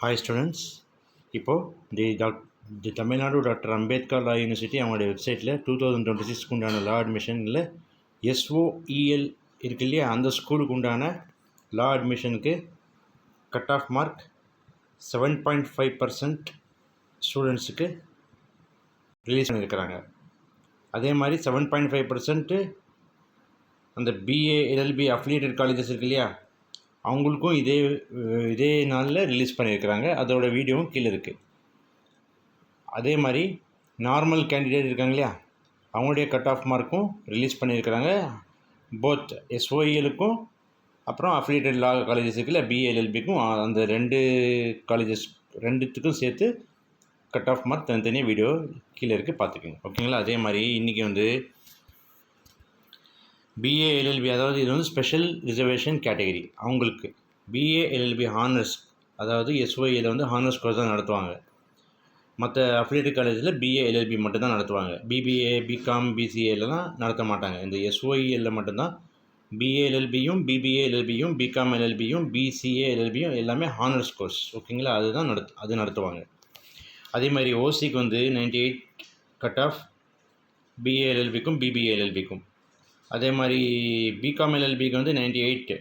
Hi students, இப்போது the Tamil Nadu doctor Ambedkar law university அவங்களுடைய வெப்சைட்டில் 2026 உண்டான லா அட்மிஷனில் SOEL இருக்கு இல்லையா, அந்த ஸ்கூலுக்கு உண்டான லா அட்மிஷனுக்கு கட் ஆஃப் மார்க் 7.5% ஸ்டூடெண்ட்ஸுக்கு ரிலீஸ் பண்ணியிருக்கிறாங்க. அதே மாதிரி 7.5% அந்த BA LLB அஃபிலியேட்டட் காலேஜஸ் இருக்கு இல்லையா, அவங்களுக்கும் இதே நாளில் ரிலீஸ் பண்ணியிருக்கிறாங்க. அதோட வீடியோவும் கீழே இருக்குது. அதே மாதிரி நார்மல் கேண்டிடேட் இருக்காங்க இல்லையா, அவங்களுடைய கட் ஆஃப் மார்க்கும் ரிலீஸ் பண்ணியிருக்கிறாங்க. போத் SOELக்கும் அப்புறம் அஃபிலியேட்டட் லா காலேஜஸ் இருக்குல்ல, BA LLBக்கும் அந்த ரெண்டுத்துக்கும் சேர்த்து கட் ஆஃப் மார்க் தனித்தனியாக வீடியோ கீழே இருக்குது, பார்த்துக்கோங்க. ஓகேங்களா? அதே மாதிரி இன்றைக்கி BA LLB, அதாவது இது ஸ்பெஷல் ரிசர்வேஷன் கேட்டகரி, அவங்களுக்கு BA LLB ஹானர்ஸ், அதாவது SOEL ஹானர்ஸ் கோர்ஸ் தான் நடத்துவாங்க. மற்ற அஃபிலியேட்டட் காலேஜில் BA LLB மட்டும்தான் நடத்துவாங்க. BBA BCom BCAலாம் நடத்த மாட்டாங்க. இந்த SOEL மட்டும்தான் BA LLBயும் BBA LLBயும் BCom LLBயும் BCA LLBயும் எல்லாமே ஹானர்ஸ் கோர்ஸ். ஓகேங்களா? அதுதான் நடத்துவாங்க. அதே மாதிரி OCக்கு 98 கட் ஆஃப் BA LLBக்கும் BBA LLBக்கும். அதே மாதிரி BCom LLBக்கு 98.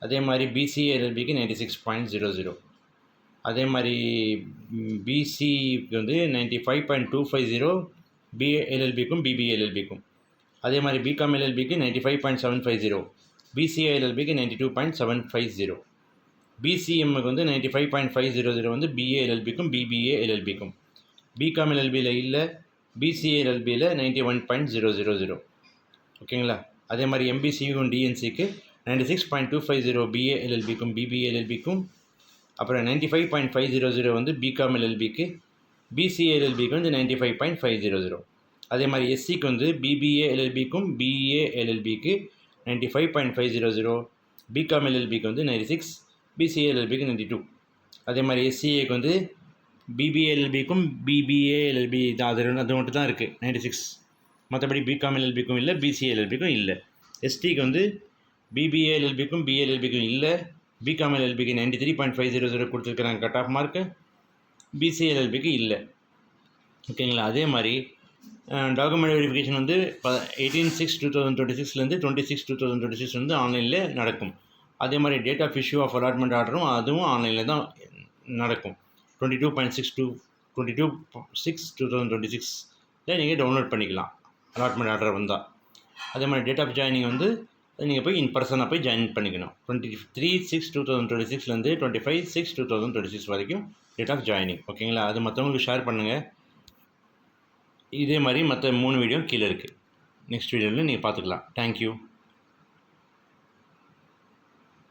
அதே மாதிரி BCA LLBக்கு 96.00. அதே மாதிரி BCக்கு 95.250 BA LLBக்கும் BBA LLBக்கும். அதே மாதிரி BCom LLBக்கு 95.750, BCA LLBக்கு 92.750, BCMக்கு 95.500 BA LLBக்கும் BBA LLBக்கும். BCom LLBயில் இல்லை, BCA LLBயில் 91.000. ஓகேங்களா? அதே மாதிரி MBCக்கும் DNCக்கு 96.250 BA LLBக்கும் BBA LLBக்கும். அப்புறம் 95.500 BCom LLBக்கு, BCA LLBக்கு 95.500. அதே மாதிரி SCக்கு BBA LLBக்கும் BA LLBக்கு 95.500, BCom LLBக்கு 96, BCA LLBக்கு 92. அதே மாதிரி SCAக்கு BBA LLBக்கும் BBA LLB தான், அது மட்டும் தான் இருக்குது 96. மற்றபடி BCom LLBக்கும் இல்லை, BCA LLBக்கும் இல்லை. STக்கு BBA LLBக்கும் BA LLBக்கும் இல்லை, BCom LLBக்கு 93.500 கொடுத்துருக்குறாங்க கட் ஆஃப் மார்க்கு, BCA LLBக்கு இல்லை. ஓகேங்களா? அதே மாதிரி டாக்குமெண்ட் வெரிஃபிகேஷன் 18/6/2026 26/2026 ஆன்லைனில் நடக்கும். அதே மாதிரி date of issue of allotment ஆர்டரும் அதுவும் ஆன்லைனில் தான் நடக்கும். 22/6/2026 நீங்கள் டவுன்லோட் பண்ணிக்கலாம் அலாட்மெண்ட் ஆர்டர் வந்தால். அதே மாதிரி டேட் ஆஃப் ஜாயினிங் நீங்கள் போய் பர்சனாக போய் ஜாயின் பண்ணிக்கணும். 23/6/2026 25/6/2026 வரைக்கும் டேட் ஆஃப் ஜாயினிங். ஓகேங்களா? அது மற்றவங்களுக்கு ஷேர் பண்ணுங்கள். இதே மாதிரி மற்ற 3 வீடியோ கீழே இருக்குது. நெக்ஸ்ட் வீடியோவில் நீங்கள் பார்த்துக்கலாம். தேங்க்யூ.